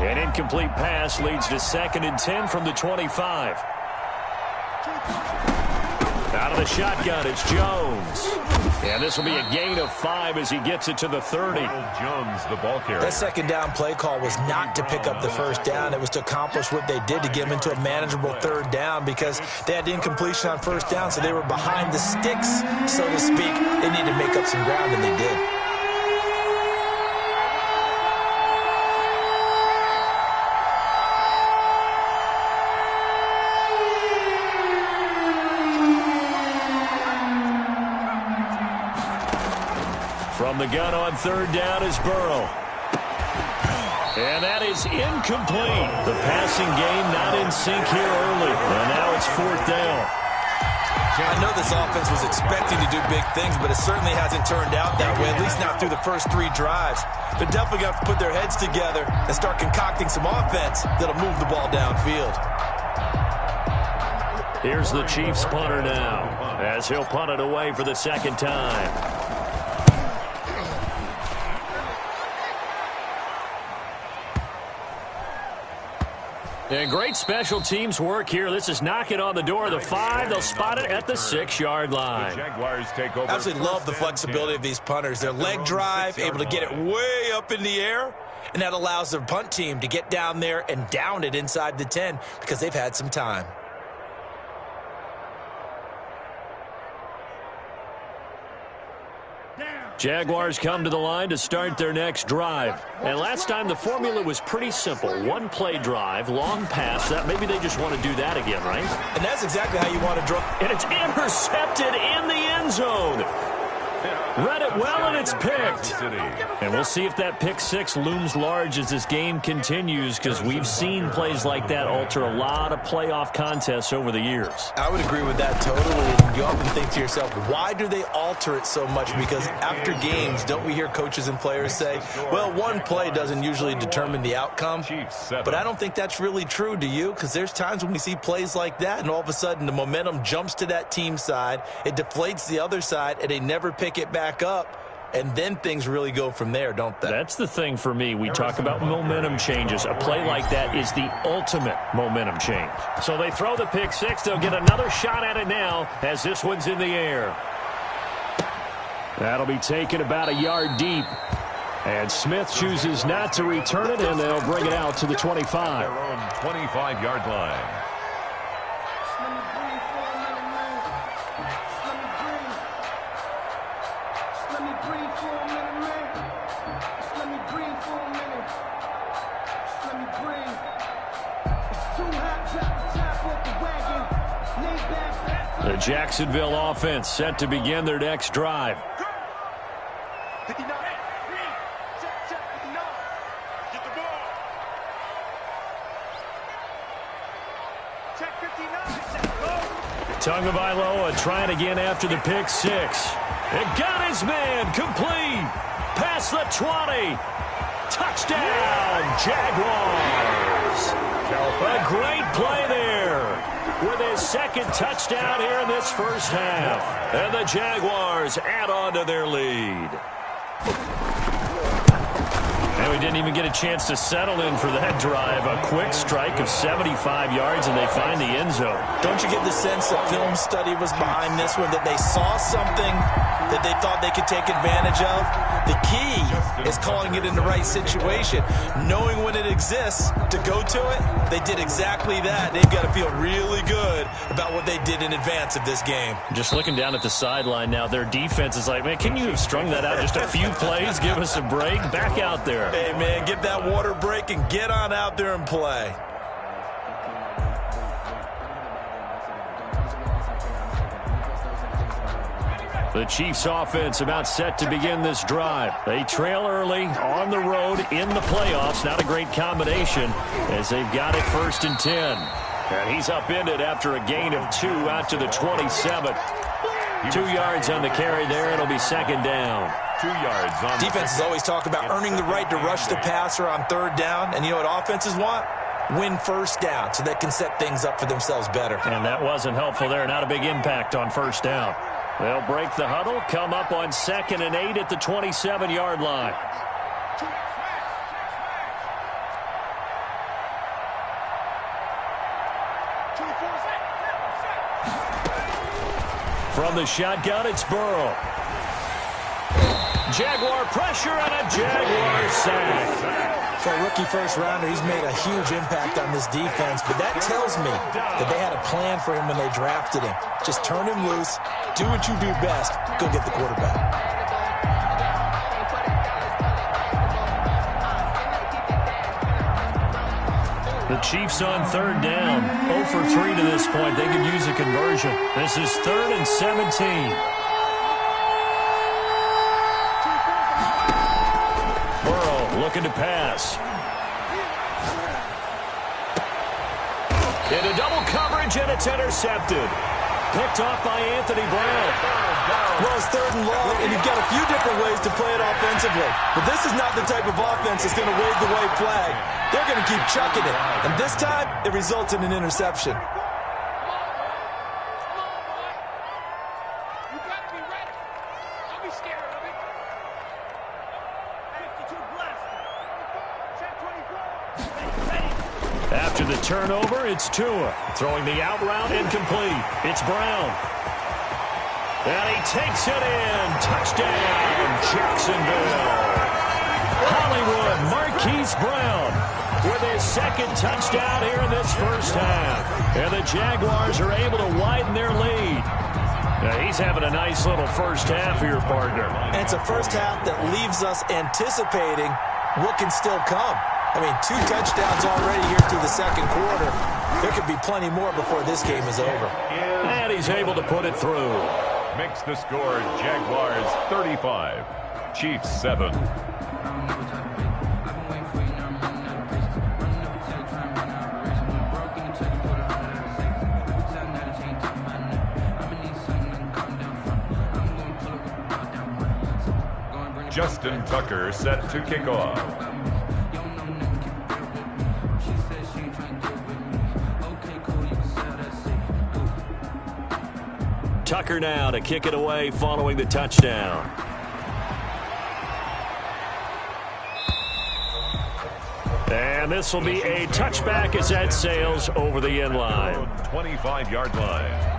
An incomplete pass leads to 2nd and 10 from the 25. Out of the shotgun, it's Jones. And this will be a gain of 5 as he gets it to the 30. Jones, the ball carrier. That second down play call was not to pick up the first down. It was to accomplish what they did to get them into a manageable 3rd down because they had incompletion on 1st down, so they were behind the sticks, so to speak. They needed to make up some ground, and they did. From the gun on 3rd down is Burrow. And that is incomplete. The passing game not in sync here early. And now it's 4th down. I know this offense was expecting to do big things, but it certainly hasn't turned out that way, at least not through the first 3 drives. They're definitely going to have to put their heads together and start concocting some offense that'll move the ball downfield. Here's the Chiefs punter now, as he'll punt it away for the 2nd time. And great special teams work here. This is knocking on the door of the 5. They'll spot it at the 6-yard line. The Jaguars take over. Absolutely love the flexibility of these punters. Their leg drive, able to get it way up in the air, and that allows their punt team to get down there and down it inside the 10 because they've had some time. Jaguars come to the line to start their next drive. And last time the formula was pretty simple. 1-play drive, long pass. That maybe they just want to do that again, right? And that's exactly how you want to draw. And it's intercepted in the end zone. Read it well, and it's picked. And we'll see if that pick 6 looms large as this game continues, because we've seen plays like that alter a lot of playoff contests over the years. I would agree with that totally. You often think to yourself, why do they alter it so much? Because after games, don't we hear coaches and players say, well, 1 play doesn't usually determine the outcome? But I don't think that's really true, do you? Because there's times when we see plays like that, and all of a sudden the momentum jumps to that team side, it deflates the other side, and they never pick it back up. And then things really go from there, don't they? That's the thing for me. We talk about momentum changes. A play like that is the ultimate momentum change. So they throw the pick 6. They'll get another shot at it now as this one's in the air. That'll be taken about a yard deep. And Smith chooses not to return it, and they'll bring it out to the 25. Their own 25-yard line. The Jacksonville offense set to begin their next drive. Tagovailoa trying again after the pick 6. It got his man complete. Past the 20. Touchdown, Jaguars. A great play there with his 2nd touchdown here in this first half. And the Jaguars add on to their lead. And we didn't even get a chance to settle in for that drive. A quick strike of 75 yards, and they find the end zone. Don't you get the sense that film study was behind this one, that they saw something that they thought they could take advantage of? The key is calling it in the right situation. Knowing when it exists to go to it, they did exactly that. They've got to feel really good about what they did in advance of this game. Just looking down at the sideline now, their defense is like, man, can you have strung that out just a few plays? Give us a break. Back out there. Hey, man, get that water break and get on out there and play. The Chiefs offense about set to begin this drive. They trail early on the road in the playoffs. Not a great combination as they've got it 1st and 10. And he's upended after a gain of 2 out to the 27. 2 yards on the carry there. It'll be 2nd down. 2 yards on Defenses always talk about earning the right to rush the passer on 3rd down. And you know what offenses want? Win 1st down so they can set things up for themselves better. And that wasn't helpful there. Not a big impact on 1st down. They'll break the huddle, come up on 2nd and 8 at the 27-yard line. From the shotgun, it's Burrow. Jaguar pressure and a Jaguar sack. For a rookie first-rounder, he's made a huge impact on this defense, but that tells me that they had a plan for him when they drafted him. Just turn him loose, do what you do best, go get the quarterback. The Chiefs on third down. 0 for 3 to this point. They could use a conversion. This is 3rd and 17. Burrow looking to pass. Into double coverage, and it's intercepted. Picked off by Anthony Brown. Well, it's 3rd and long, and you've got a few different ways to play it offensively. But this is not the type of offense that's going to wave the white flag. They're going to keep chucking it. And this time, it results in an interception. After the turnover, it's Tua. Throwing the out route incomplete. It's Brown. And he takes it in. Touchdown, Jacksonville. Hollywood Marquise Brown with his 2nd touchdown here in this first half. And the Jaguars are able to widen their lead. Now, he's having a nice little first half here, partner. And it's a first half that leaves us anticipating what can still come. I mean, 2 touchdowns already here through the 2nd quarter. There could be plenty more before this game is over. And he's able to put it through. Makes the score Jaguars 35, Chiefs 7. Justin Tucker set to kick off. Tucker now to kick it away following the touchdown. And this will be a touchback as that sails over the end line. 25-yard line.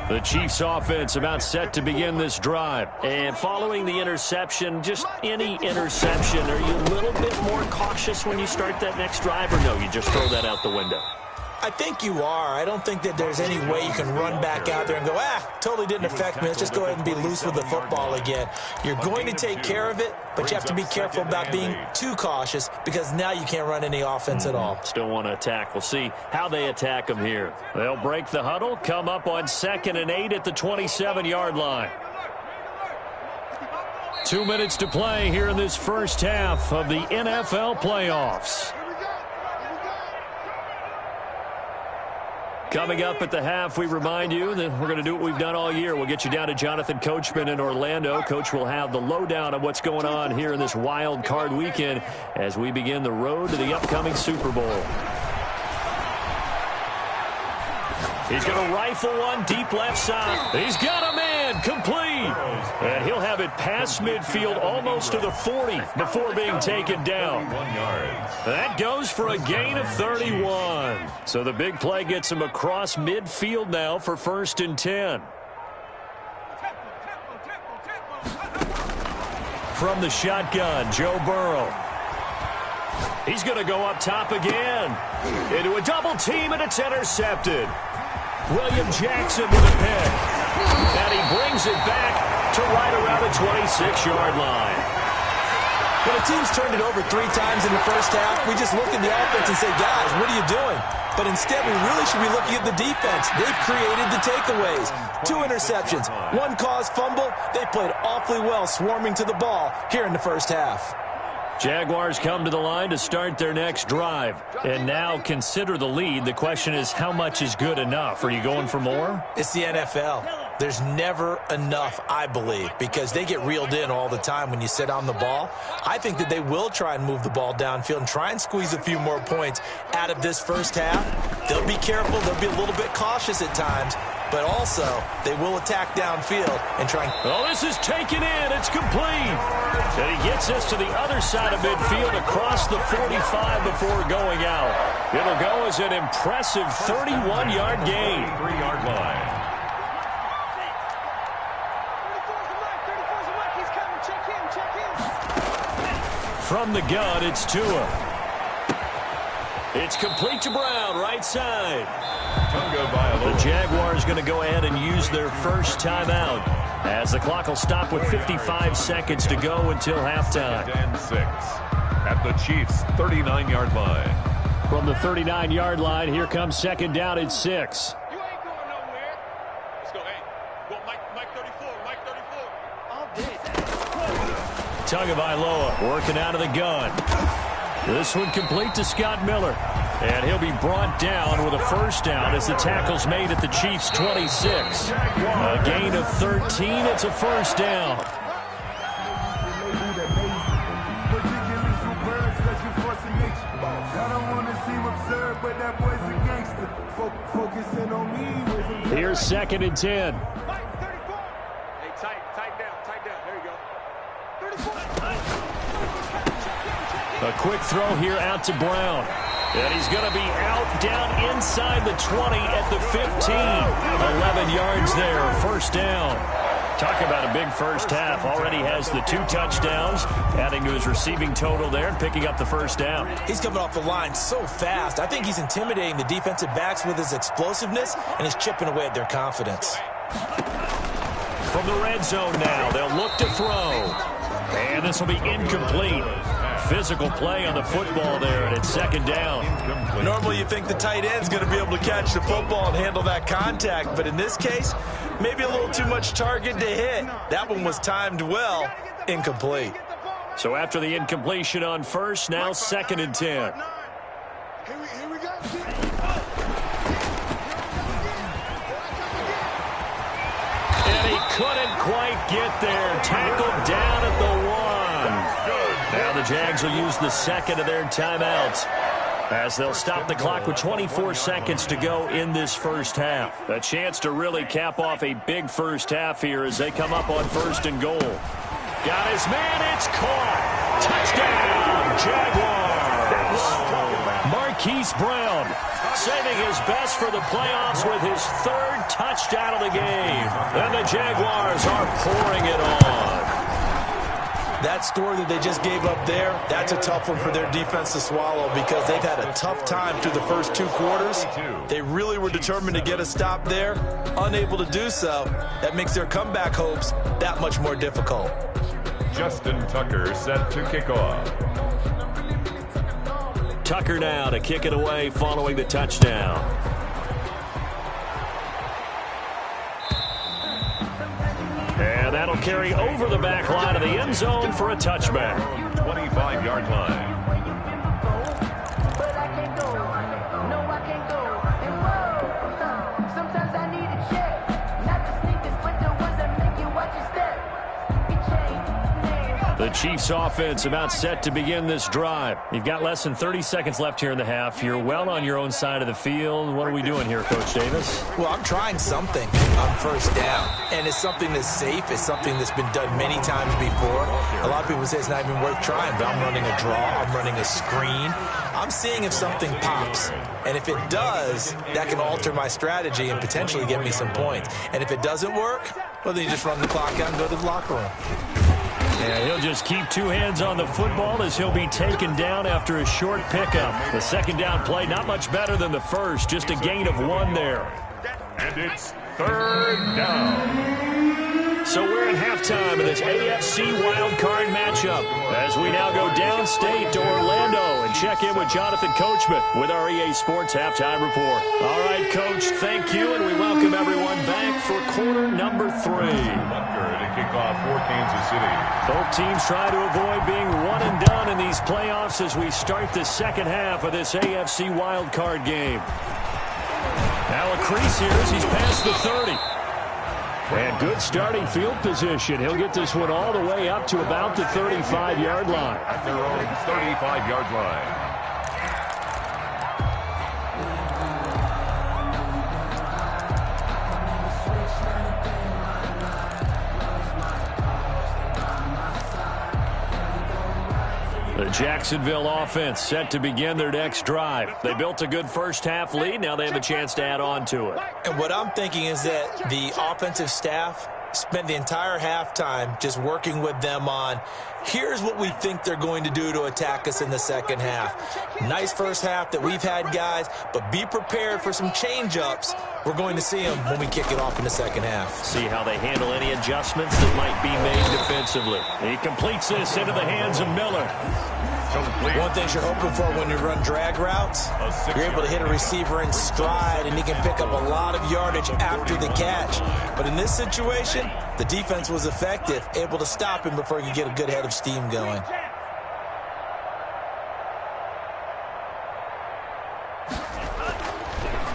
The Chiefs offense about set to begin this drive. And following the interception, just any interception, are you a little bit more cautious when you start that next drive, or no, you just throw that out the window? I think you are. I don't think that there's any way you can run back out there and go, totally didn't affect me. Let's just go ahead and be loose with the football again. You're going to take care of it, but you have to be careful about being too cautious because now you can't run any offense at all. Still want to attack. We'll see how they attack them here. They'll break the huddle, come up on 2nd and 8 at the 27-yard line. 2 minutes to play here in this first half of the NFL playoffs. Coming up at the half, we remind you that we're going to do what we've done all year. We'll get you down to Jonathan Coachman in Orlando. Coach will have the lowdown on what's going on here in this wild card weekend as we begin the road to the upcoming Super Bowl. He's going to rifle one deep left side. He's got a man complete. And he'll have it past midfield almost to the 40 before being taken down. 1 yard. That goes for a gain of 31. So the big play gets him across midfield now for 1st and 10. From the shotgun, Joe Burrow. He's going to go up top again. Into a double team, and it's intercepted. William Jackson with a pick. And he brings it back to right around the 26-yard line. When a team's turned it over 3 times in the first half, we just look at the offense and say, guys, what are you doing? But instead, we really should be looking at the defense. They've created the takeaways. 2 interceptions, 1 caused fumble. They played awfully well swarming to the ball here in the first half. Jaguars come to the line to start their next drive. And now consider the lead. The question is, how much is good enough? Are you going for more? It's the NFL. There's never enough, I believe, because they get reeled in all the time when you sit on the ball. I think that they will try and move the ball downfield and try and squeeze a few more points out of this first half. They'll be careful. They'll be a little bit cautious at times, but also they will attack downfield and try and... Oh, this is taken in. It's complete. And he gets us to the other side of midfield across the 45 before going out. It'll go as an impressive 31-yard gain. 3-yard line. From the gun, it's Tua. It's complete to Brown, right side. The Jaguars going to go ahead and use their first timeout as the clock will stop with 55 seconds to go until halftime. 10-6 at the Chiefs' 39-yard line. From the 39-yard line, here comes second down at 6. You ain't going nowhere. Let's go, hey. Go, Mike 34, Mike 34. All day. Tagovailoa working out of the gun. This one complete to Scott Miller. And he'll be brought down with a first down as the tackle's made at the Chiefs' 26. A gain of 13. It's a first down. Here's second and 10. Hey, tight down. There you go. A quick throw here out to Brown. And he's going to be out down inside the 20 at the 15. 11 yards there, first down. Talk about a big first half. Already has the 2 touchdowns, adding to his receiving total there and picking up the first down. He's coming off the line so fast. I think he's intimidating the defensive backs with his explosiveness, and he's chipping away at their confidence. From the red zone now, they'll look to throw. And this will be incomplete. Physical play on the football there, and it's second down. Normally you think the tight end's going to be able to catch the football and handle that contact, but in this case, maybe a little too much target to hit. That one was timed well, incomplete. So after the incompletion on first, now second and 10. Here we go. And he couldn't quite get there. Tackled down at the 1. Now the Jags will use the second of their timeouts as they'll stop the clock with 24 seconds to go in this first half. A chance to really cap off a big first half here as they come up on first and goal. Got his man, it's caught. Touchdown, Jaguars. Marquise Brown saving his best for the playoffs with his 3rd touchdown of the game. And the Jaguars are pouring it on. That score that they just gave up there, that's a tough one for their defense to swallow because they've had a tough time through the first 2 quarters. They really were determined to get a stop there, unable to do so. That makes their comeback hopes that much more difficult. Justin Tucker set to kick off. Tucker now to kick it away following the touchdown. And that'll carry over the back line of the end zone for a touchback. 25-yard line. The Chiefs offense about set to begin this drive. You've got less than 30 seconds left here in the half. You're well on your own side of the field. What are we doing here, Coach Davis? Well, I'm trying something on first down, and it's something that's safe. It's something that's been done many times before. A lot of people say it's not even worth trying, but I'm running a draw. I'm running a screen. I'm seeing if something pops, and if it does, that can alter my strategy and potentially get me some points. And if it doesn't work, well, then you just run the clock out and go to the locker room. Yeah, he'll just keep 2 hands on the football as he'll be taken down after a short pickup. The second down play, not much better than the first, just a gain of 1 there. And it's 3rd down. So we're at halftime of this AFC wildcard matchup as we now go downstate to Orlando and check in with Jonathan Coachman with our EA Sports Halftime Report. All right, Coach, thank you, and we welcome everyone back for quarter number 3. To kick off for Kansas City. Both teams try to avoid being one and done in these playoffs as we start the second half of this AFC wildcard game. Now a crease here as he's past the 30. And good starting field position. He'll get this one all the way up to about the 35-yard line. At their own 35-yard line. The Jacksonville offense set to begin their next drive. They built a good first-half lead. Now they have a chance to add on to it. And what I'm thinking is that the offensive staff spent the entire halftime just working with them on, here's what we think they're going to do to attack us in the second half. Nice first half that we've had, guys, but be prepared for some change-ups. We're going to see them when we kick it off in the second half. See how they handle any adjustments that might be made defensively. He completes this into the hands of Miller. One thing you're hoping for when you run drag routes, you're able to hit a receiver in stride, and he can pick up a lot of yardage after the catch. But in this situation, the defense was effective, able to stop him before he could get a good head of steam going.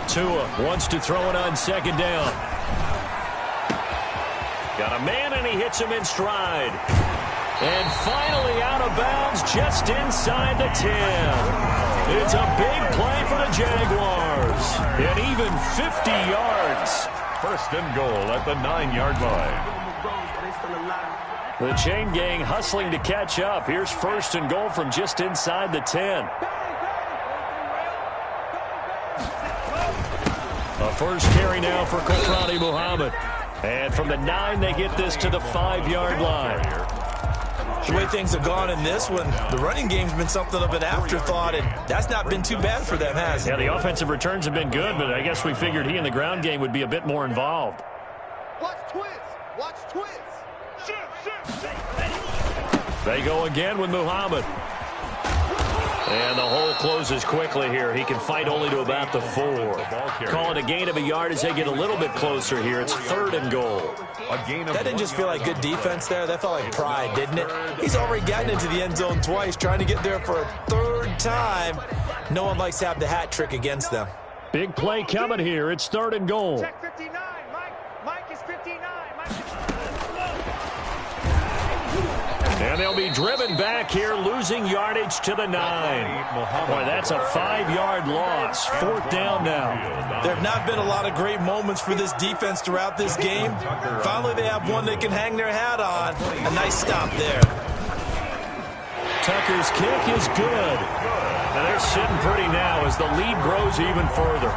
Tua wants to throw it on second down. Got a man, and he hits him in stride. And finally out of bounds just inside the 10. It's a big play for the Jaguars. And even 50 yards. First and goal at the 9-yard line. The chain gang hustling to catch up. Here's first and goal from just inside the 10. A first carry now for Kofrani Muhammad. And from the 9, they get this to the 5-yard line. The way things have gone in this one, the running game's been something of an afterthought, and that's not been too bad for them, has it? Yeah, the offensive returns have been good, but I guess we figured he in the ground game would be a bit more involved. Watch twins. Watch twins. They go again with Muhammad. And the hole closes quickly here. He can fight only to about the 4. Call it a gain of a yard as they get a little bit closer here. It's third and goal. That didn't just feel like good defense there. That felt like pride, didn't it? He's already gotten into the end zone twice, trying to get there for a third time. No one likes to have the hat trick against them. Big play coming here. It's third and goal. Check 59. Mike is 59. And they'll be driven back here, losing yardage to the 9. Boy, that's a 5-yard loss. Fourth down now. There have not been a lot of great moments for this defense throughout this game. Finally, they have one they can hang their hat on. A nice stop there. Tucker's kick is good. And they're sitting pretty now as the lead grows even further.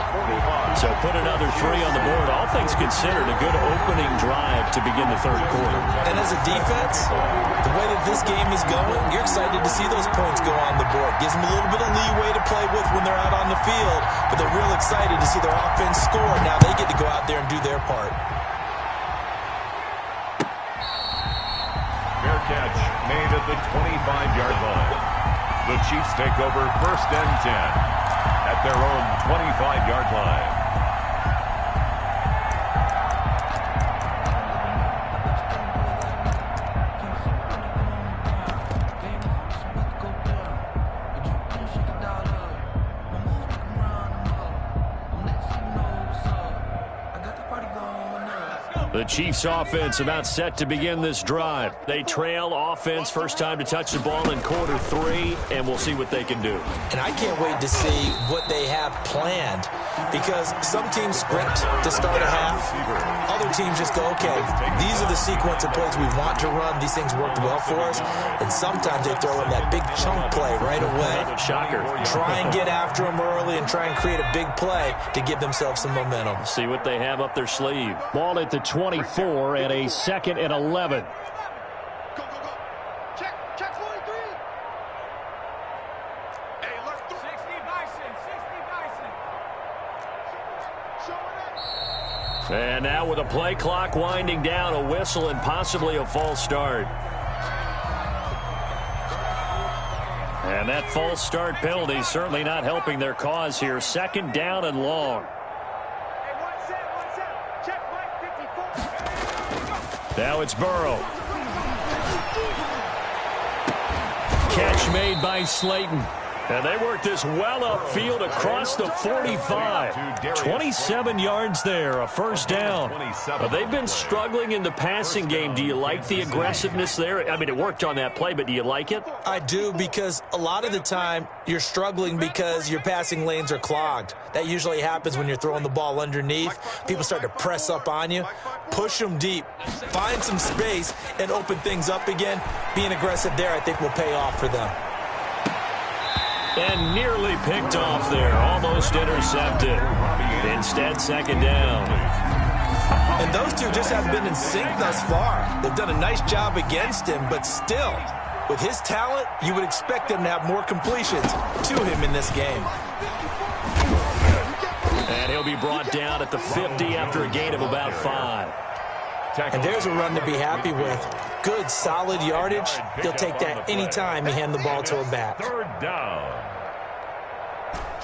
So put another 3 on the board. All things considered, a good opening drive to begin the third quarter. And as a defense, the way that this game is going, you're excited to see those points go on the board. Gives them a little bit of leeway to play with when they're out on the field, but they're real excited to see their offense score. Now they get to go out there and do their part. Fair catch made at the 25-yard line. The Chiefs take over first and 10 at their own 25-yard line. The Chiefs offense about set to begin this drive. They trail offense first time to touch the ball in quarter 3, and we'll see what they can do. And I can't wait to see what they have planned, because some teams script to start a half. Other teams just go, okay, these are the sequence of plays we want to run. These things worked well for us. And sometimes they throw in that big chunk play right away. Shocker. Try and get after them early and try and create a big play to give themselves some momentum. See what they have up their sleeve. Ball at the 24 and a 2nd and 11. Go, go, go. Check 43. Hey, let's do 60 Bison. 60 Bison. Show it up. And now with a play clock winding down, a whistle and possibly a false start. And that false start penalty certainly not helping their cause here. Second down and long. Now it's Burrow. Catch made by Slayton. And they work this well upfield across the 45. 27 yards there, a first down. But they've been struggling in the passing game. Do you like the aggressiveness there? I mean, it worked on that play, but do you like it? I do, because a lot of the time you're struggling because your passing lanes are clogged. That usually happens when you're throwing the ball underneath. People start to press up on you. Push them deep. Find some space and open things up again. Being aggressive there, I think, will pay off for them. And nearly picked off there. Almost intercepted. Instead, second down. And those two just haven't been in sync thus far. They've done a nice job against him, but still, with his talent, you would expect them to have more completions to him in this game. And he'll be brought down at the 50 after a gain of about 5. And there's a run to be happy with. Good, solid yardage. He'll take that anytime you hand the ball to a back. Third down.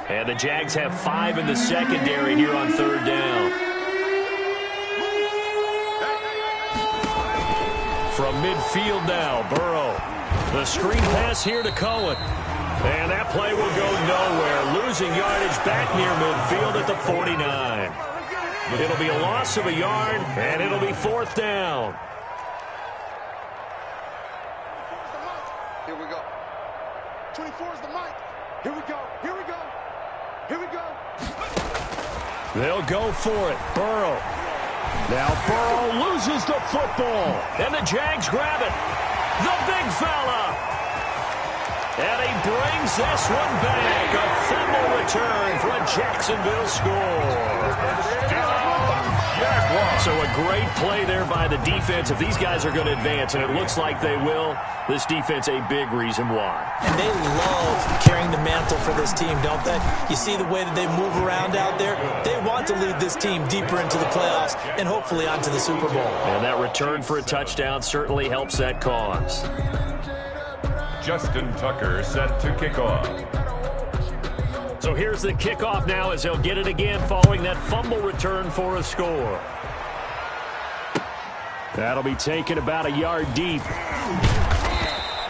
And the Jags have 5 in the secondary here on third down. From midfield now, Burrow. The screen pass here to Cohen. And that play will go nowhere. Losing yardage back near midfield at the 49. It'll be a loss of a yard, and it'll be fourth down. Here we go. 24 is the mic. Here we go. Here we go. Here we go. They'll go for it. Burrow. Now Burrow loses the football. And the Jags grab it. The big fella. And he brings this one back. A fumble return for a Jacksonville score. So a great play there by the defense. If these guys are going to advance, and it looks like they will, this defense a big reason why. And they love carrying the mantle for this team, don't they? You see the way that they move around out there? They want to lead this team deeper into the playoffs and hopefully onto the Super Bowl. And that return for a touchdown certainly helps that cause. Justin Tucker set to kick off. So here's the kickoff now as he'll get it again following that fumble return for a score. That'll be taken about a yard deep.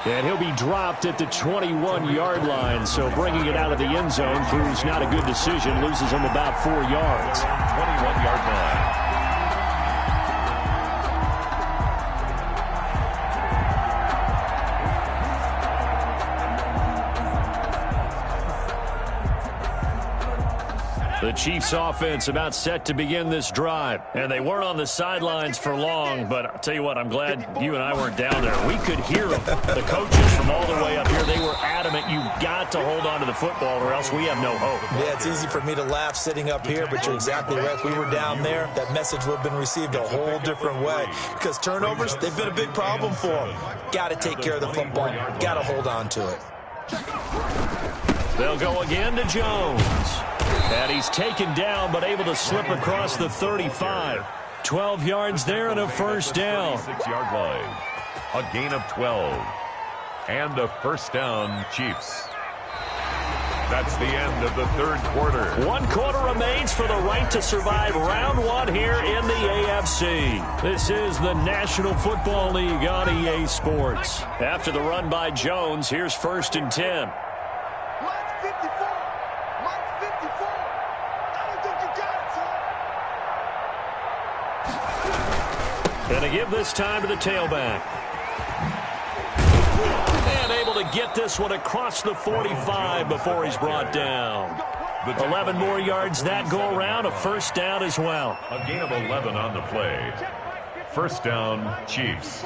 And he'll be dropped at the 21-yard line. So bringing it out of the end zone proves not a good decision. Loses him about 4 yards. 21-yard line. The Chiefs offense about set to begin this drive. And they weren't on the sidelines for long, but I'll tell you what, I'm glad you and I weren't down there. We could hear them. The coaches from all the way up here, they were adamant, you've got to hold on to the football or else we have no hope. Yeah, it's easy for me to laugh sitting up here, but you're exactly right. If we were down there, that message would have been received a whole different way. Because turnovers, they've been a big problem for them. Got to take care of the football. Got to hold on to it. They'll go again to Jones. And he's taken down, but able to slip across the 35. 12 yards there and a first down. 6-yard line. A gain of 12. And a first down, Chiefs. That's the end of the third quarter. 1 quarter remains for the right to survive round 1 here in the AFC. This is the National Football League on EA Sports. After the run by Jones, here's 1st and 10. And to give this time to the tailback. And able to get this one across the 45 before he's brought down. 11 more yards that go around, a first down as well. A gain of 11 on the play. First down, Chiefs.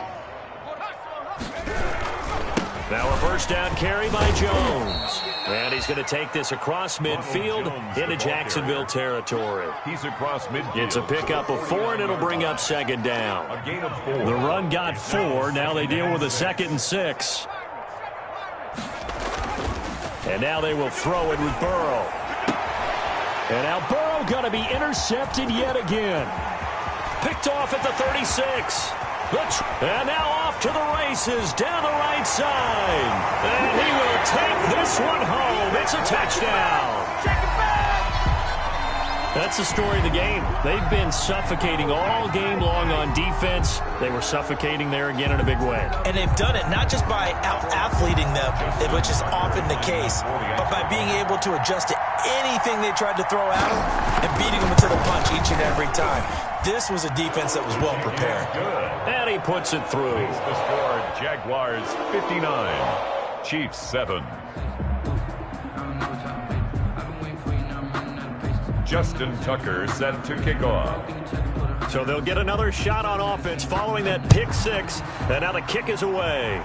Now a first down carry by Jones. And he's going to take this across midfield into Jacksonville territory. He's across midfield. It's a pickup of 4, and it'll bring up second down. A gain of 4. The run got 4. Now they deal with a 2nd and 6. And now they will throw it with Burrow. And now Burrow going to be intercepted yet again. Picked off at the 36. And now off to the races down the right side. And he will take this one home. It's a touchdown. That's the story of the game. They've been suffocating all game long on defense. They were suffocating there again in a big way. And they've done it not just by out-athleting them, which is often the case, but by being able to adjust to anything they tried to throw at them and beating them into the punch each and every time. This was a defense that was well prepared. And he puts it through. The score, Jaguars 59, Chiefs 7. Justin Tucker set to kick off. So they'll get another shot on offense following that pick six. And now the kick is away.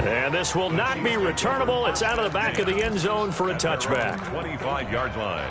And this will not be returnable. It's out of the back of the end zone for a touchback. 25-yard line.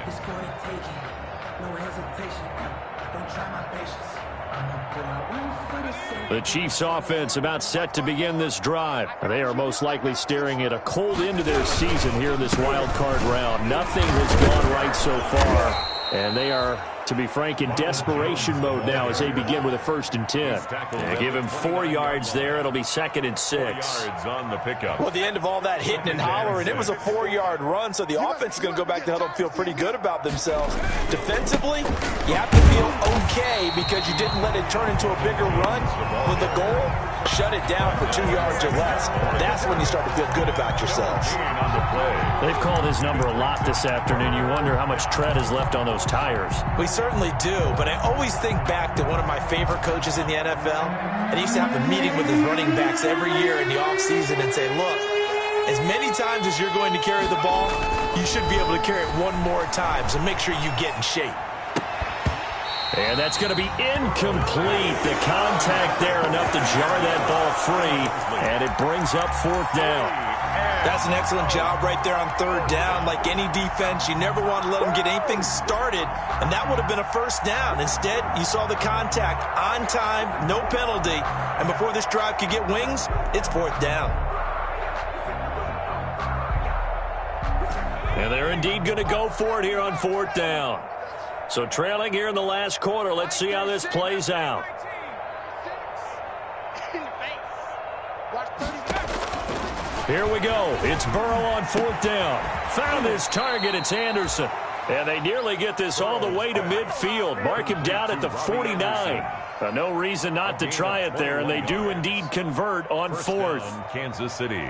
The Chiefs offense about set to begin this drive. They are most likely staring at a cold end to their season here in this wild card round. Nothing has gone right so far. And they are, to be frank, in desperation mode now as they begin with a 1st and 10. And give him 4 yards there. It'll be 2nd and 6. Yards on the pickup. Well, the end of all that hitting and hollering, it was a 4-yard run, so the offense is going to go back to huddle and feel pretty good about themselves. Defensively, you have to feel okay because you didn't let it turn into a bigger run. With the goal, shut it down for 2 yards or less. That's when you start to feel good about yourselves. They've called his number a lot this afternoon. You wonder how much tread is left on those tires. We certainly do, but I always think back to one of my favorite coaches in the NFL, and he used to have a meeting with his running backs every year in the offseason and say, look, as many times as you're going to carry the ball, you should be able to carry it one more time, so make sure you get in shape. And that's going to be incomplete. The contact there enough to jar that ball free, and it brings up 4th down. That's an excellent job right there on 3rd down. Like any defense, you never want to let them get anything started, and that would have been a 1st down. Instead, you saw the contact on time, no penalty, and before this drive could get wings, it's 4th down. And they're indeed going to go for it here on 4th down. So trailing here in the last quarter, let's see how this plays out. Here we go. It's Burrow on 4th down. Found his target. It's Anderson. And they nearly get this all the way to midfield. Mark him down at the 49. No reason not to try it there, and they do indeed convert on 4th. Kansas City.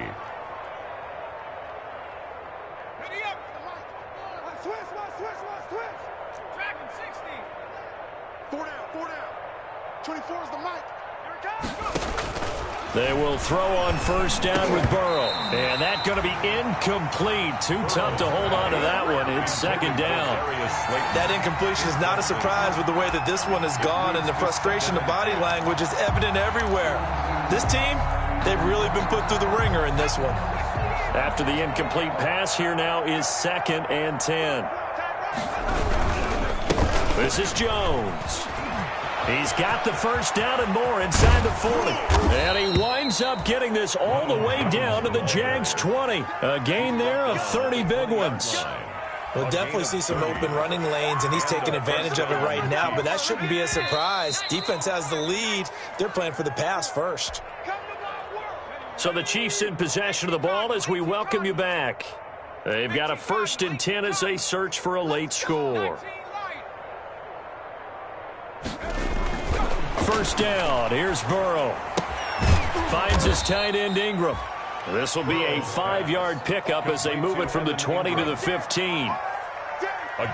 They will throw on 1st down with Burrow. And that's going to be incomplete. Too tough to hold on to that one. It's 2nd down. That incompletion is not a surprise with the way that this one has gone, and the frustration of body language is evident everywhere. This team, they've really been put through the ringer in this one. After the incomplete pass, here now is 2nd and 10. This is Jones. He's got the 1st down and more inside the 40. And he winds up getting this all the way down to the Jags 20. A gain there of 30 big ones. We'll definitely see some open running lanes, and he's taking advantage of it right now, but that shouldn't be a surprise. Defense has the lead. They're playing for the pass first. So the Chiefs in possession of the ball as we welcome you back. They've got a 1st and 10 as they search for a late score. 1st down. Here's Burrow. Finds his tight end Ingram. This will be a 5-yard pickup as they move it from the 20 to the 15.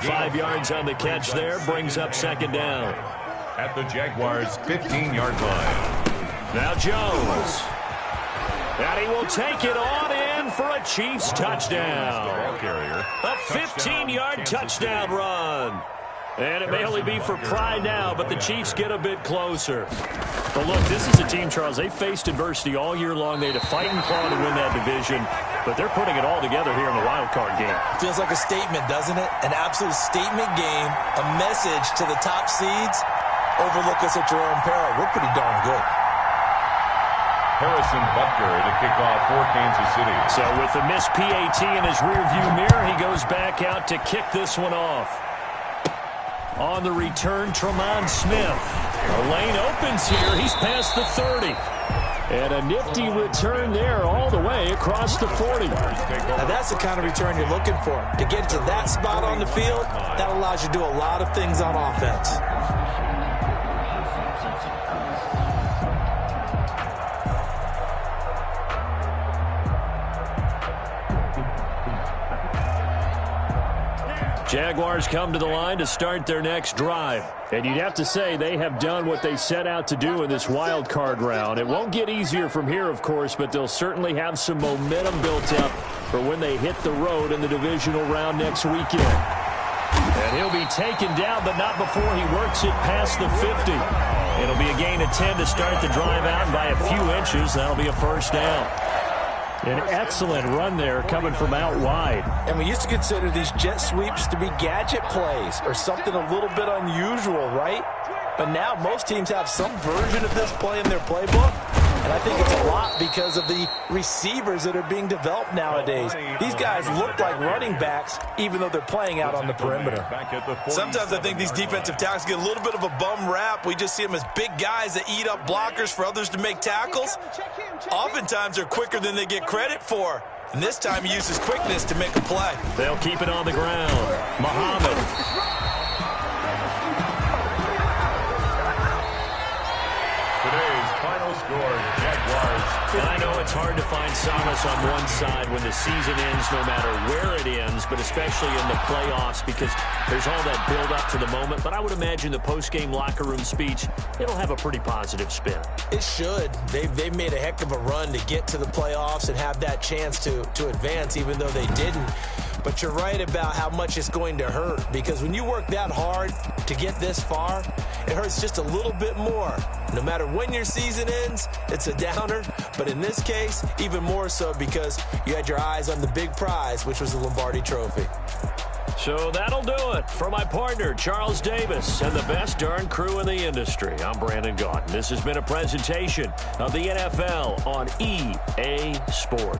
5 yards on the catch there. Brings up 2nd down. At the Jaguars' 15-yard line. Now Jones. And he will take it on in for a Chiefs touchdown. A 15-yard touchdown run. And it may only be for pride now, but the Chiefs get a bit closer. But look, this is a team, Charles, they faced adversity all year long. They had to fight and claw to win that division, but they're putting it all together here in the wild card game. Feels like a statement, doesn't it? An absolute statement game, a message to the top seeds. Overlook us at your own peril. We're pretty darn good. Harrison Butker to kick off for Kansas City. So with the missed PAT in his rearview mirror, he goes back out to kick this one off. On the return, Tremont Smith. The lane opens here. He's past the 30. And a nifty return there all the way across the 40. Now that's the kind of return you're looking for. To get to that spot on the field, that allows you to do a lot of things on offense. Jaguars come to the line to start their next drive. And you'd have to say they have done what they set out to do in this wild card round. It won't get easier from here, of course, but they'll certainly have some momentum built up for when they hit the road in the divisional round next weekend. And he'll be taken down, but not before he works it past the 50. It'll be a gain of 10 to start the drive out by a few inches. That'll be a first down. An excellent run there coming from out wide. And we used to consider these jet sweeps to be gadget plays or something a little bit unusual, right? But now most teams have some version of this play in their playbook. And I think it's a lot because of the receivers that are being developed nowadays. These guys look like running backs even though they're playing out on the perimeter. Sometimes I think these defensive tackles get a little bit of a bum rap. We just see them as big guys that eat up blockers for others to make tackles. Oftentimes they're quicker than they get credit for. And this time he uses quickness to make a play. They'll keep it on the ground. Muhammad. Today's final score, Jaguars. And I know it's hard to find solace on one side when the season ends, no matter where it ends, but especially in the playoffs because there's all that build-up to the moment. But I would imagine the post-game locker room speech, it'll have a pretty positive spin. It should. They've made a heck of a run to get to the playoffs and have that chance to advance, even though they didn't. But you're right about how much it's going to hurt because when you work that hard to get this far, it hurts just a little bit more. No matter when your season ends, it's a downer. But in this case, even more so because you had your eyes on the big prize, which was the Lombardi Trophy. So that'll do it for my partner, Charles Davis, and the best darn crew in the industry. I'm Brandon Gaudin. This has been a presentation of the NFL on EA Sports.